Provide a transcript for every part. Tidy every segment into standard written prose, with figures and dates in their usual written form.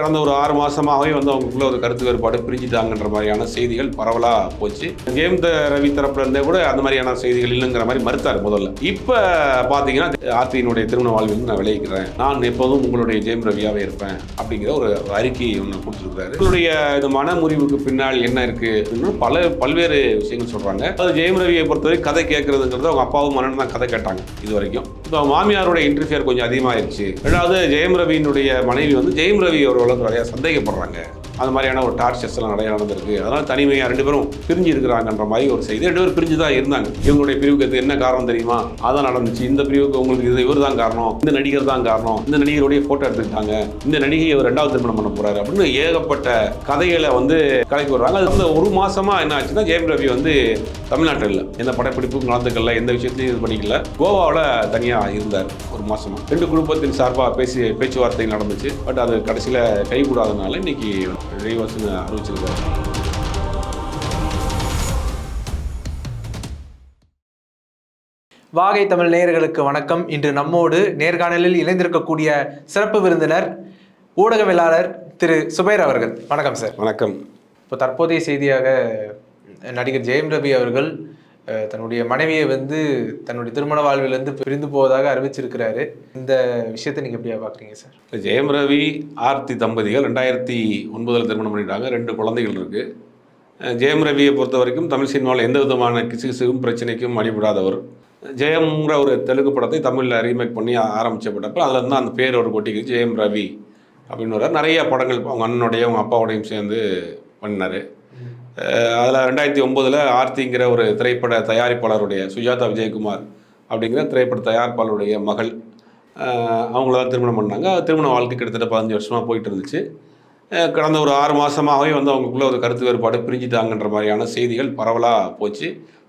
கடந்த ஒரு 6 மாசமாகவே அவங்களுக்குள்ள ஒரு கருத்து வேறுபாடு பிரிஞ்சுட்டாங்கன்ற மாதிரியான செய்திகள் பரவலாக போச்சு. ரவி தரப்புல இருந்தே கூட அந்த மாதிரியான செய்திகள் இல்லைங்கிற மாதிரி மறுத்தார் முதல்ல. இப்போ பார்த்தீங்கன்னா ஆர்த்தியினுடைய திருமண வாழ்வில் நான் விளைவிக்கிறேன், நான் எப்போதும் உங்களுடைய ஜெயம் ரவியாவே இருப்பேன் அப்படிங்கிற ஒரு அறிக்கை ஒன்று கொடுத்துருக்காரு. உங்களுடைய இந்த மன முறிவுக்கு பின்னால் என்ன இருக்கு பல்வேறு விஷயங்கள் சொல்றாங்க. அது ஜெயம் ரவியை பொறுத்தவரை கதை கேட்கறதுங்கிறது அவங்க அப்பாவும் மன்னன் தான் கதை கேட்டாங்க இது வரைக்கும். இப்போ மாமியாரோட இன்டர்ஃபியர் கொஞ்சம் அதிகமாகிடுச்சு. ரெண்டாவது ஜெயம் ரவியினுடைய மனைவி ஜெயம் ரவி அவர்கள் நிறைய சந்தேகப்படுறாங்க. அது மாதிரியான ஒரு டார்ச்சர்ஸ் எல்லாம் நிறைய நடந்திருக்கு. அதனால தனிமையா 2 பேரும் பிரிஞ்சு இருக்கிறாங்கன்ற மாதிரி ஒரு செய்தி. 2 பேரும் பிரிஞ்சு தான் இருந்தாங்க. இவங்களுடைய பிரிவுக்கு என்ன காரணம் தெரியுமா? அதான் நடந்துச்சு. இந்த பிரிவுக்கு உங்களுக்கு இவர் தான் காரணம், இந்த நடிகர் தான் காரணம், இந்த நடிகருடைய போட்டோ எடுத்துக்கிட்டாங்க, இந்த நடிகை இவர் 2வது திருமணம் பண்ண போறாரு அப்படின்னு ஏகப்பட்ட கதைகளை கலைக்கு வர்றாங்க. அது ஒரு மாசமா என்ன ஆச்சுன்னா ஜெயம் ரவி தமிழ்நாட்டில் இல்லை, எந்த படப்பிடிப்பும் கலந்துக்கல, எந்த விஷயத்தையும் இது பண்ணிக்கல, கோவாவில் தனியா இருந்தார் ஒரு மாசமா. 2 குடும்பத்தின் சார்பாக பேச்சுவார்த்தை நடந்துச்சு. பட் அது கடைசியில் கைகூடாதனால இன்னைக்கு அறிவிச்சிருக்காரு. வாகை தமிழ் நேயர்களுக்கு வணக்கம். இன்று நம்மோடு நேர்காணலில் இணைந்திருக்கக்கூடிய சிறப்பு விருந்தினர் ஊடகவியலாளர் திரு சுபைர் அவர்கள். வணக்கம் சார். வணக்கம். இப்போ தற்போதைய செய்தியாக நடிகர் ஜெயம் ரவி அவர்கள் தன்னுடைய மனைவியை தன்னுடைய திருமண வாழ்விலிருந்து பிரிந்து போவதாக அறிவிச்சிருக்கிறாரு. இந்த விஷயத்தை நீங்கள் எப்படியா பார்க்குறீங்க சார்? ஜெயம் ரவி ஆர்த்தி தம்பதிகள் 2009 திருமணம் பண்ணிட்டாங்க. 2 குழந்தைகள் இருக்குது. ஜெயம் ரவியை பொறுத்த வரைக்கும் தமிழ் சினிமாவில் எந்த விதமான கிசுகிசுக்கும் பிரச்சனைக்கும் அடிபடாதவர். ஜெயம்ங்கிற ஒரு தெலுங்கு படத்தை தமிழில் ரீமேக் பண்ணி ஆரம்பிச்சப்பட்டப்போ அதில் இருந்து அந்த பேர் ஒரு கொட்டிக்கு ஜெயம் ரவி அப்படின்னு நிறைய படங்கள் அவங்க அண்ணனுடைய அவங்க அப்பாவோடையும் சேர்ந்து பண்ணினார். அதில் 2009 ஆர்த்திங்கிற ஒரு திரைப்பட தயாரிப்பாளருடைய சுஜாதா விஜயகுமார் அப்படிங்கிற திரைப்பட தயாரிப்பாளருடைய மகள் அவங்கள திருமணம் பண்ணாங்க. திருமண வாழ்க்கை கிட்டத்தட்ட 15 வருஷமாக போயிட்டு இருந்துச்சு. கடந்த ஒரு 6 மாதமாகவே அவங்களுக்குள்ள ஒரு கருத்து வேறுபாடு பிரிஞ்சுட்டாங்கன்ற மாதிரியான செய்திகள் பரவலாக போச்சு.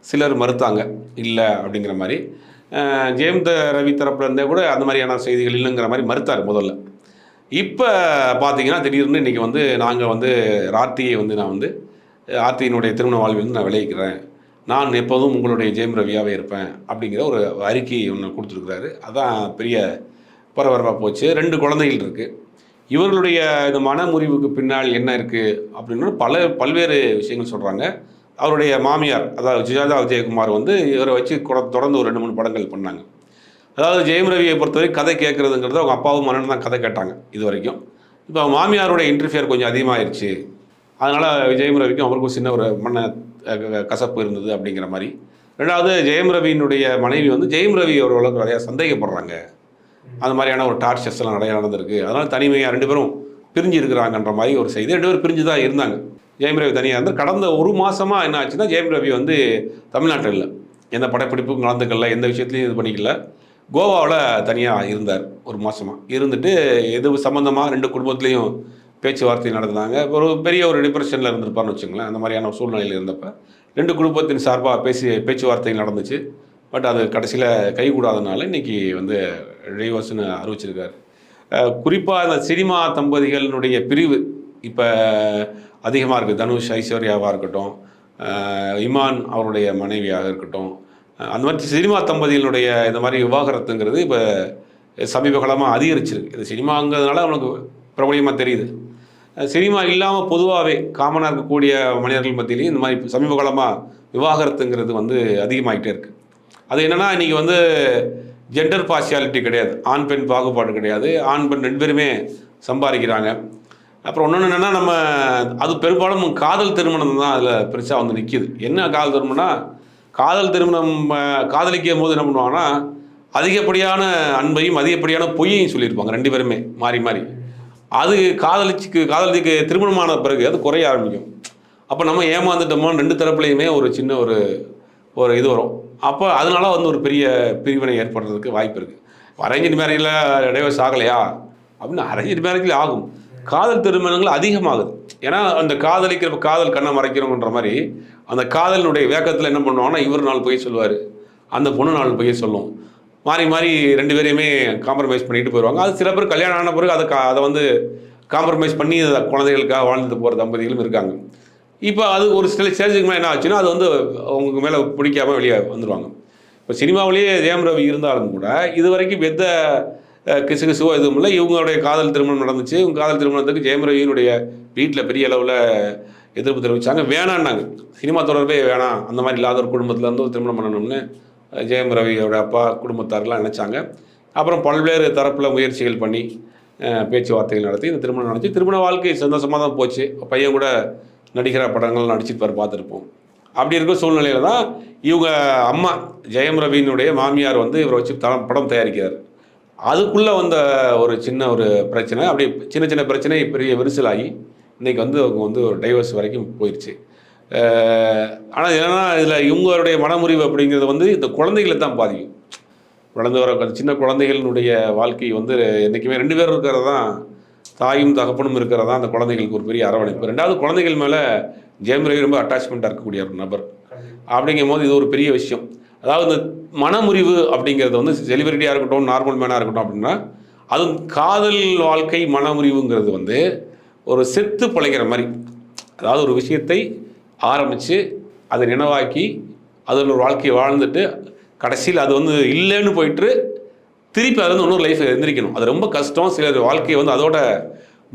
சிலர் மறுத்தாங்க இல்லை அப்படிங்கிற மாதிரி. ரவி தரப்புல இருந்தே கூட அந்த மாதிரியான செய்திகள் இல்லைங்கிற மாதிரி மறுத்தார் முதல்ல. இப்போ பார்த்தீங்கன்னா திடீர்னு இன்றைக்கி நாங்கள் ஆர்த்தியை நான் ஆர்த்தியினுடைய திருமண வாழ்வில் நான் விளைவிக்கிறேன், நான் எப்போதும் உங்களுடைய ஜெயம் ரவியாவே இருப்பேன் அப்படிங்கிற ஒரு அறிக்கை ஒன்று கொடுத்துருக்குறாரு. அதான் பெரிய பரபரப்பாக போச்சு. 2 குழந்தைகள் இருக்குது. இவர்களுடைய இந்த மன முறிவுக்கு பின்னால் என்ன இருக்குது அப்படின்னா பல்வேறு விஷயங்கள் சொல்கிறாங்க. அவருடைய மாமியார் அதாவது சுஜாதா விஜயகுமார் இவரை வச்சு தொடர்ந்து ஒரு 2-3 படங்கள் பண்ணாங்க. அதாவது ஜெயம் ரவியை பொறுத்தவரை கதை கேட்குறதுங்கிறது அவங்க அப்பாவும் மன்னன் தான் கதை கேட்டாங்க இது வரைக்கும். இப்போ மாமியாரோட இன்டர்ஃபியர் கொஞ்சம் அதிகமாகிடுச்சு. அதனால் ஜெயம் ரவிக்கும் அவருக்கும் சின்ன ஒரு மன கசப்பு இருந்தது அப்படிங்கிற மாதிரி. ரெண்டாவது ஜெயம் ரவியினுடைய மனைவி ஜெயம் ரவி அவர்களுக்கு நிறையா சந்தேகப்படுறாங்க. அது மாதிரியான ஒரு டார்ச்சர்ஸ் எல்லாம் நிறையா நடந்திருக்கு. அதனால் தனிமையாக 2 பேரும் பிரிஞ்சு இருக்கிறாங்க மாதிரி ஒரு செய்தி. 2 பேரும் பிரிஞ்சு தான் இருந்தாங்க. ஜெயம் ரவி தனியாக இருந்தார். கடந்த ஒரு மாதமாக என்ன ஆச்சுன்னா ஜெயம் ரவி தமிழ்நாட்டில் இல்லை, எந்த படப்பிடிப்பும் கலந்துக்கல, எந்த விஷயத்துலையும் இது பண்ணிக்கல, கோவாவில் தனியாக இருந்தார் ஒரு மாதமாக. இருந்துட்டு எது சம்மந்தமாக 2 குடும்பத்துலேயும் பேச்சுவார்த்தை நடந்தாங்க. பெரிய ஒரு டிப்ரெஷனில் இருந்திருப்பார்னு வச்சுங்களேன். அந்த மாதிரியான சூழ்நிலையில் இருந்தப்போ 2 குடும்பத்தின் சார்பாக பேச்சுவார்த்தை நடந்துச்சு. பட் அது கடைசியில் கைகூடாதனால இன்றைக்கி டிவோர்ஸ்னு அறிவிச்சிருக்காரு. குறிப்பாக அந்த சினிமா தம்பதிகளினுடைய பிரிவு இப்போ அதிகமாக இருக்குது. தனுஷ் ஐஸ்வர்யாவாக இருக்கட்டும், இமான் அவருடைய மனைவியாக இருக்கட்டும், அந்த மாதிரி சினிமா தம்பதிகளுடைய இந்த மாதிரி விவாகரத்துங்கிறது இப்போ சமீப காலமாக அதிகரிச்சிருக்கு. இது சினிமாங்கிறதுனால அவனுக்கு பிரபலியமாக தெரியுது. சினிமா இல்லாமல் பொதுவாகவே காமனாக இருக்கக்கூடிய மனிதர்கள் மத்தியிலையும் இந்த மாதிரி சமீப காலமாக விவாகரத்துங்கிறது அதிகமாகிட்டே இருக்குது. அது என்னென்னா இன்றைக்கி ஜெண்டர் பார்ஷியாலிட்டி கிடையாது, ஆண் பெண் பாகுபாடு கிடையாது. ஆண் பெண் 2 பேருமே சம்பாதிக்கிறாங்க. அப்புறம் இன்னொன்று என்னென்னா அது பெரும்பாலும் காதல் திருமணம் தான் அதில் பெருசாக நிற்கிது. என்ன காதல் திருமணம்னா, காதல் திருமணம் காதலிக்கும் போது என்ன பண்ணுவாங்கன்னா அதிகப்படியான அன்பையும் அதிகப்படியான பொய்யையும் சொல்லியிருப்பாங்க 2 பேருமே மாறி மாறி. அது காதலிக்கு திருமணமான பிறகு அது குறைய ஆரம்பிக்கும். அப்போ நம்ம ஏமாந்துட்டோமோன்னு 2 தரப்புலையுமே ஒரு சின்ன ஒரு இது வரும். அப்போ அதனால ஒரு பெரிய பிரிவினை ஏற்படுறதுக்கு வாய்ப்பு இருக்குது. அரேஞ்சு மேரேஜில் டைவர்ஸ் ஆகலையா அப்படின்னு அரேஞ்சு மேரேஜில் ஆகும். காதல் திருமணங்கள் அதிகமாகுது. ஏன்னா அந்த காதல் கண்ணை மறைக்கிறோன்ற மாதிரி அந்த காதலினுடைய வேகத்தில் என்ன பண்ணுவாங்கன்னா இவர் 4 பொய் சொல்லுவார், அந்த பொண்ணு 4 பொய் சொல்லும். மாறி மாறி 2 பேரையுமே காம்ப்ரமைஸ் பண்ணிட்டு போயிடுவாங்க. அது சில பேர் கல்யாணம் ஆன பிறகு அதை காம்ப்ரமைஸ் பண்ணி குழந்தைகளுக்காக வாழ்ந்துட்டு போகிற தம்பதிகளும் இருக்காங்க. இப்போ அது ஒரு சில ஸ்டேஜுக்கு மேலே என்ன ஆச்சுன்னா அது அவங்களுக்கு மேலே பிடிக்காமல் வெளியே வந்துடுவாங்க. இப்போ சினிமாவிலேயே ஜெயம் ரவி இருந்தாலும் கூட இது வரைக்கும் எந்த கிசுகிசுவோ எதுவும் இல்லை. இவங்களுடைய காதல் திருமணம் நடந்துச்சு. இவங்க காதல் திருமணத்துக்கு ஜெயம் ரவியினுடைய வீட்டில் பெரிய அளவில் எதிர்ப்பு தெரிவித்தாங்க. வேணான்னாங்க, சினிமா தொடர்பே வேணாம், அந்த மாதிரி இல்லாத ஒரு குடும்பத்துலேருந்து ஒரு திருமணம் பண்ணணும்னு ஜெயம் ரவியோட அப்பா குடும்பத்தாரெலாம் நினச்சாங்க. அப்புறம் பல்வேறு தரப்பில் முயற்சிகள் பண்ணி பேச்சுவார்த்தைகள் நடத்தி இந்த திருமணம் நடந்துச்சு. திருமண வாழ்க்கை சந்தோஷமாக தான் போச்சு. பையன் கூட நடிக்கிற படங்கள் நடிச்சிருப்பார், பார்த்துருப்போம். அப்படி இருக்கிற சூழ்நிலையில் தான் இவங்க அம்மா ஜெயம் ரவியினுடைய மாமியார் வந்து இவரை வச்சு படம் தயாரிக்கிறார். அதுக்குள்ளே வந்த ஒரு சின்ன ஒரு பிரச்சனை, அப்படி சின்ன சின்ன பிரச்சனை பெரிய விரிசலாகி இன்றைக்கி வந்து அவங்க வந்து ஒரு டைவர்ஸ் வரைக்கும் போயிடுச்சு. ஆனால் என்னென்னா இதில் இவங்களுடைய மனமுறிவு அப்படிங்கிறது வந்து இந்த குழந்தைகளை தான் பாதிக்கும். வளர்ந்து வர சின்ன குழந்தைகளினுடைய வாழ்க்கை வந்து என்றைக்குமே 2 பேர் இருக்கிறது தான், தாயும் தகப்பனும் இருக்கிறது தான் அந்த குழந்தைகளுக்கு ஒரு பெரிய அரவணைப்பு. 2வது குழந்தைகள் மேலே ஜெயம் ரவி ரொம்ப அட்டாச்மெண்ட்டாக இருக்கக்கூடிய ஒரு நபர். அப்படிங்கும் போது இது ஒரு பெரிய விஷயம். அதாவது இந்த மனமுறிவு அப்படிங்கிறது வந்து செலிபிரிட்டியாக இருக்கட்டும், நார்மல் மேனாக இருக்கட்டும் அப்படின்னா, அதுவும் காதல் வாழ்க்கை மனமுறிவுங்கிறது வந்து ஒரு செத்து பிழைக்கிற மாதிரி. அதாவது ஒரு விஷயத்தை ஆரம்பித்து அதை நினைவாக்கி அதில் ஒரு வாழ்க்கையை வாழ்ந்துட்டு கடைசியில் அது வந்து இல்லைன்னு போயிட்டு திருப்பி அது வந்து இன்னொரு லைஃப் எந்திரிக்கணும். அது ரொம்ப கஷ்டம். சிலர் வாழ்க்கையை வந்து அதோட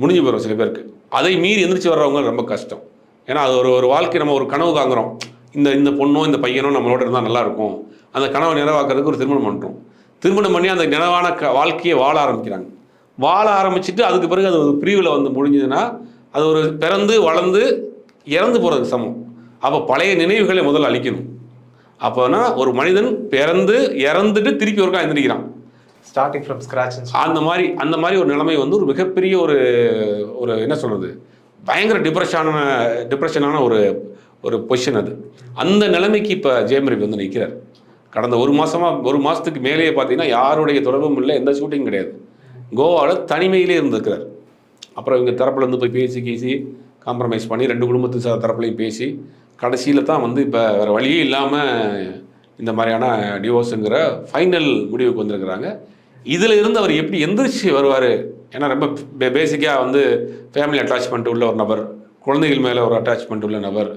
முடிஞ்சு போயிடும் சில பேருக்கு. அதை மீறி எந்திரிச்சு வர்றவங்க ரொம்ப கஷ்டம். ஏன்னா அது ஒரு வாழ்க்கை, நம்ம ஒரு கனவு காங்குறோம், இந்த பொண்ணோ இந்த பையனோ நம்மளோட இருந்தால் நல்லாயிருக்கும், அந்த கனவை நிறைவாக்குறதுக்கு ஒரு திருமணம் பண்ணுறோம். திருமணம் பண்ணி அந்த நினைவான வாழ்க்கையை வாழ ஆரம்பிக்கிறாங்க. வாழ ஆரம்பிச்சுட்டு அதுக்கு பிறகு அது ஒரு பிரிவில் வந்து முடிஞ்சதுன்னா அது ஒரு பிறந்து வளர்ந்து இறந்து போகிறதுக்கு சமம். அப்போ பழைய நினைவுகளை முதல்ல அழிக்கணும். அப்போனா ஒரு மனிதன் பிறந்து இறந்துட்டு திருப்பி ஒருக்கா எந்திரிக்கிறான், ஸ்டார்டிங் ஃப்ரம் ஸ்க்ராட்ச். அந்த மாதிரி ஒரு நிலைமை வந்து ஒரு மிகப்பெரிய ஒரு என்ன சொல்கிறது, பயங்கர டிப்ரெஷனான ஒரு பொசிஷன் அது. அந்த நிலைமைக்கு இப்போ ஜெயம் ரவி வந்து நிற்கிறார். கடந்த ஒரு மாதத்துக்கு மேலேயே பார்த்தீங்கன்னா யாருடைய தொடர்பும் இல்லை, எந்த ஷூட்டிங் கிடையாது. கோவாவில் தனிமையிலே இருந்திருக்கிறார். அப்புறம் இவங்க தரப்புலேருந்து போய் பேசி காம்ப்ரமைஸ் பண்ணி 2 குடும்பத்து தரப்புலையும் பேசி கடைசியில் தான் வந்து இப்போ வேறு வழியே இல்லாமல் இந்த மாதிரியான டிவோர்ஸுங்கிற ஃபைனல் முடிவுக்கு வந்திருக்கிறாங்க. இதில் இருந்து அவர் எப்படி எந்திரிச்சு வருவார்? ஏன்னா ரொம்ப பேசிக்காக வந்து ஃபேமிலி அட்டாச்மெண்ட் உள்ள ஒரு நபர், குழந்தைகள் மேலே ஒரு அட்டாச்மெண்ட் உள்ள நபர்.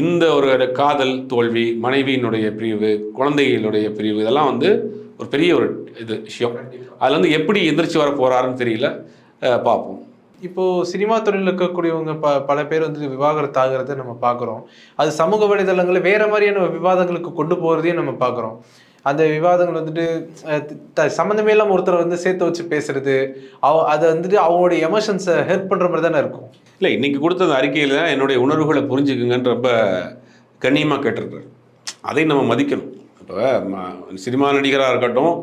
இந்த ஒரு காதல் தோல்வி, மனைவியினுடைய பிரிவு, குழந்தைகளுடைய பிரிவு, இதெல்லாம் வந்து ஒரு பெரிய ஒரு விஷயம். அதில் வந்து எப்படி எந்திரிச்சு வர போகிறாருன்னு தெரியல, பார்ப்போம். இப்போது சினிமா துறையில் இருக்கக்கூடியவங்க பல பேர் வந்து விவாகரத்து ஆகிறத நம்ம பார்க்குறோம். அது சமூக வலைதளங்களில் வேறு மாதிரியான விவாதங்களுக்கு கொண்டு போகிறதையும் நம்ம பார்க்குறோம். அந்த விவாதங்கள் வந்துட்டு சம்மந்தமே இல்லாமல் ஒருத்தரை வந்து சேர்த்து வச்சு பேசுறது, அதை வந்துட்டு அவங்களுடைய எமோஷன்ஸை ஹெல்ப் பண்ணுற மாதிரி தானே இருக்கும். இல்லை, இன்றைக்கி கொடுத்த அந்த அறிக்கையில் என்னுடைய உணர்வுகளை புரிஞ்சுக்குங்கன்னு ரொம்ப கண்ணியமாக கேட்டிருக்காரு. அதை நம்ம மதிக்கணும். இப்போ சினிமா நடிகராக இருக்கட்டும்,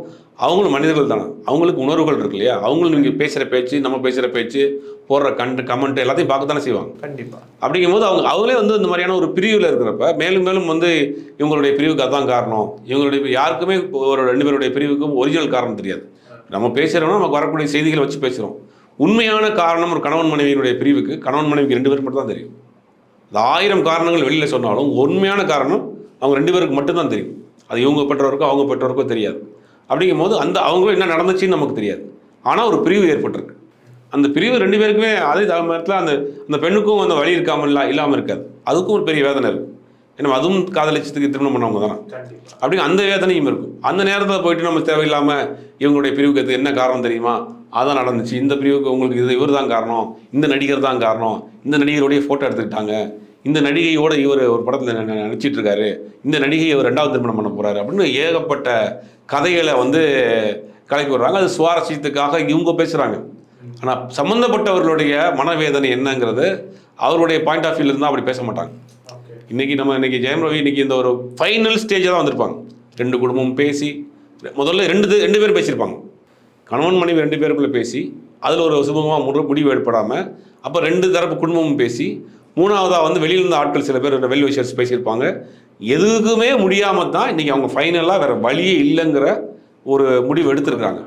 அவங்களும் மனிதர்கள் தானே, அவங்களுக்கு உணர்வுகள் இருக்கு இல்லையா? அவங்களும் நீங்கள் பேசுகிற பேச்சு, நம்ம பேசுகிற பேச்சு, போடுற கமெண்ட் எல்லாத்தையும் பார்க்க தானே செய்வாங்க. கண்டிப்பாக. அப்படிங்கும்போது அவங்களே வந்து இந்த மாதிரியான ஒரு பிரிவில் இருக்கிறப்ப மேலும் மேலும் வந்து இவங்களுடைய பிரிவுக்கு அதுதான் காரணம், இவங்களுடைய யாருக்குமே ஒரு 2 பேருடைய பிரிவுக்கும் ஒரிஜினல் காரணம் தெரியாது. நம்ம பேசுகிறோம்னா நமக்கு வரக்கூடிய செய்திகளை வச்சு பேசுகிறோம். உண்மையான காரணம் ஒரு கணவன் மனைவியினுடைய பிரிவுக்கு கணவன் மனைவிக்கு 2 பேருக்கு மட்டும் தான் தெரியும். அது 1000 காரணங்கள் வெளியில் சொன்னாலும் உண்மையான காரணம் அவங்க 2 பேருக்கு மட்டும்தான் தெரியும். அது இவங்க பெற்றோருக்கோ அவங்க பெற்றோருக்கோ தெரியாது. அப்படிங்கும் போது அவங்களும் என்ன நடந்துச்சுன்னு நமக்கு தெரியாது. ஆனால் ஒரு பிரிவு ஏற்பட்டிருக்கு. அந்த பிரிவு 2 பேருக்குமே அதே நேரத்தில் அந்த பெண்ணுக்கும் அந்த வழி இல்லாமல் இருக்காது. அதுக்கும் ஒரு பெரிய வேதனை இருக்கும். ஏன்னா அதுவும் காதலிச்சதுக்கு திருமணம் பண்ணவங்க தானே. அப்படிங்க அந்த வேதனையும் இருக்கும். அந்த நேரத்தில் போயிட்டு நம்ம தேவையில்லாமல் இவங்களுடைய பிரிவுக்கு என்ன காரணம் தெரியுமா, அதான் நடந்துச்சு, இந்த பிரிவுக்கு உங்களுக்கு இவர் தான் காரணம், இந்த நடிகர் தான் காரணம், இந்த நடிகருடைய ஃபோட்டோ எடுத்துக்கிட்டாங்க, இந்த நடிகையோடு இவர் ஒரு படத்தில் நடிச்சிட்டு இருக்காரு, இந்த நடிகையை அவர் 2வது திருமணம் பண்ண போகிறாரு அப்படின்னு ஏகப்பட்ட கதைகளை வந்து கலக்கி விடுறாங்க. அது சுவாரஸ்யத்துக்காக இவங்க பேசுகிறாங்க. ஆனால் சம்மந்தப்பட்டவர்களுடைய மனவேதனை என்னங்கிறது அவருடைய பாயிண்ட் ஆஃப் வியூவில் இருந்தால் அப்படி பேச மாட்டாங்க. இன்னைக்கு ஜெயம் ரவி இந்த ஒரு ஃபைனல் ஸ்டேஜில் தான் வந்திருப்பாங்க. 2 குடும்பமும் பேசி முதல்ல 2 பேர் பேசியிருப்பாங்க. கணவன் மனைவி 2 பேருக்குள்ளே பேசி அதில் ஒரு சுமூகமாக முடிவு ஏற்படாமல் அப்போ 2 தரப்பு குடும்பமும் பேசி 3வதாக வந்து வெளியிலிருந்த ஆட்கள் சில பேர் வெல் விஷர்ஸ் பேசியிருப்பாங்க. எதுக்குமே முடியாமல் தான் இன்றைக்கி அவங்க ஃபைனலாக வேறு வழியே இல்லைங்கிற ஒரு முடிவு எடுத்திருக்கிறாங்க.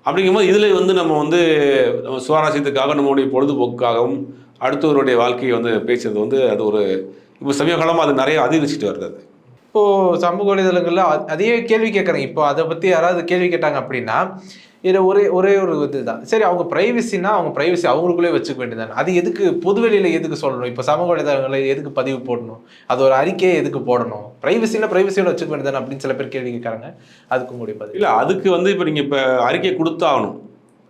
அப்படிங்கும்போது இதில் வந்து நம்ம சுவாரஸ்யத்துக்காக நம்மளுடைய பொழுதுபோக்குக்காகவும் அடுத்தவருடைய வாழ்க்கையை வந்து பேசுறது வந்து அது ஒரு இப்போ சமீப காலமாக அது நிறைய அதிகரிச்சுட்டு வருது. அது இப்போது சமூக வலைதளங்களில் அதையே கேள்வி கேட்குறேன். இப்போ அதை பற்றி யாராவது கேள்வி கேட்டாங்க அப்படின்னா இது ஒரே ஒரு இது தான். சரி, அவங்க ப்ரைவசினா அவங்க ப்ரைவசி அவங்களுக்குள்ளே வச்சுக்க வேண்டியதானே. அது எதுக்கு பொதுவெளியில் எதுக்கு சொல்லணும்? இப்போ சமூக வலைதளங்களில் எதுக்கு பதிவு போடணும்? அது ஒரு அறிக்கையை எதுக்கு போடணும்? ப்ரைவசியோட வச்சுக்க வேண்டியதானே அப்படின்னு சில பேர் கேள்வி கேட்குறாங்க. அதுக்கு உங்களுடைய பதில்? இல்லை, அதுக்கு வந்து இப்போ நீங்கள் இப்போ அறிக்கை கொடுத்தாகணும்.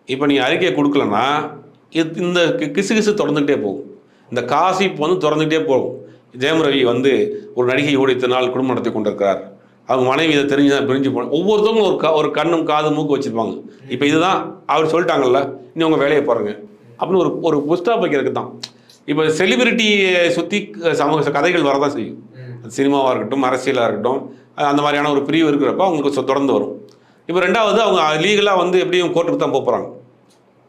இப்போ நீங்கள் அறிக்கையை கொடுக்கலன்னா இந்த கிசு தொடர்ந்துகிட்டே போகும். இந்த காசிப் வந்து தொடர்ந்துகிட்டே போகும். ஜெயம் ரவி வந்து ஒரு நடிகையோடு இத்தனை நாள் குடும்பம் நடத்தி கொண்டிருக்கிறார், அவங்க மனைவி இதை தெரிஞ்சு தான் பிரிஞ்சு போன, ஒவ்வொருத்தவங்களும் ஒரு கண்ணும் காது மூக்கு வச்சுருப்பாங்க. இப்போ இதுதான் அவர் சொல்லிட்டாங்கல்ல, இன்னும் உங்கள் வேலையை பாருங்கள் அப்படின்னு ஒரு புஸ்டாப் வைக்கிறதுக்கு தான். இப்போ செலிபிரிட்டியை சுற்றி சமூக கதைகள் வரதான் செய்யும். சினிமாவாக இருக்கட்டும், அரசியலாக இருக்கட்டும், அந்த மாதிரியான ஒரு பிரிவு இருக்கிறப்ப அவங்களுக்கு தொடர்ந்து வரும். இப்போ ரெண்டாவது அவங்க லீகலாக வந்து எப்படியும் கோர்ட்டுக்கு தான் போகிறாங்க.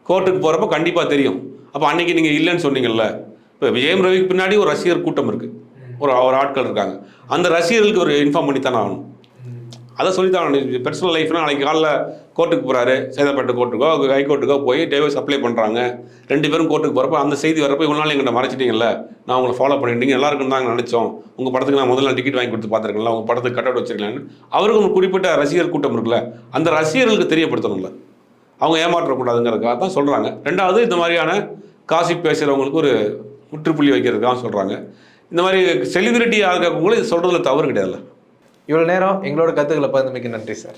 கோர்ட்டுக்கு போகிறப்ப கண்டிப்பாக தெரியும். அப்போ அன்றைக்கி நீங்கள் இல்லைன்னு சொன்னீங்கல்ல, இப்போ ஜெயம் ரவிக்கு பின்னாடி ஒரு ரசிகர் கூட்டம் இருக்குது, ஒரு ஆட்கள் இருக்காங்க. அந்த ரசிகர்களுக்கு ஒரு இன்ஃபார்ம் பண்ணித்தானே ஆகணும். அதை சொல்லித்தான் பர்சனல் லைஃப்னா நாளைக்கு காலைல கோர்ட்டுக்கு போகிறாரு, சேதப்பட்டு கோர்ட்டுக்கோ ஹைகோர்ட்டுக்கோ போய் டைவர்ஸ் அப்ளை பண்ணுறாங்க, 2 பேரும் கோர்ட்டுக்கு போகிறப்ப அந்த செய்தி வரப்போ இவ்வளோ நாள் எங்கிட்ட மறைச்சிட்டீங்கல்ல, நான் உங்களை ஃபாலோ பண்ணிட்டீங்க, எல்லாருக்கும் தான் நினச்சோம், உங்கள் படத்துக்கு நான் முதல்ல டிக்கெட் வாங்கி கொடுத்து பார்த்துருக்கேன்ல, உங்கள் படத்துக்கு கட் அவுட் வச்சிருக்கலான்னு அவருக்கு ஒரு குறிப்பிட்ட ரசிகர் கூட்டம் இருக்குல்ல, அந்த ரசிகர்களுக்கு தெரியப்படுத்தணும்ல, அவங்க ஏமாற்றக்கூடாதுங்கிறதுக்காக தான் சொல்கிறாங்க. ரெண்டாவது இந்த மாதிரியான காசிப் பேசுகிறவங்களுக்கு ஒரு முற்றுப்புள்ளி வைக்கிறதுக்காக சொல்கிறாங்க. இந்த மாதிரி செலிபிரிட்டியாக இருக்கவங்களும் இது சொல்கிறதுல தவறு கிடையாதுல்ல. இவ்வளோ நேரம் எங்களோட கருத்துக்களை பகிர்ந்தமைக்கு நன்றி சார்.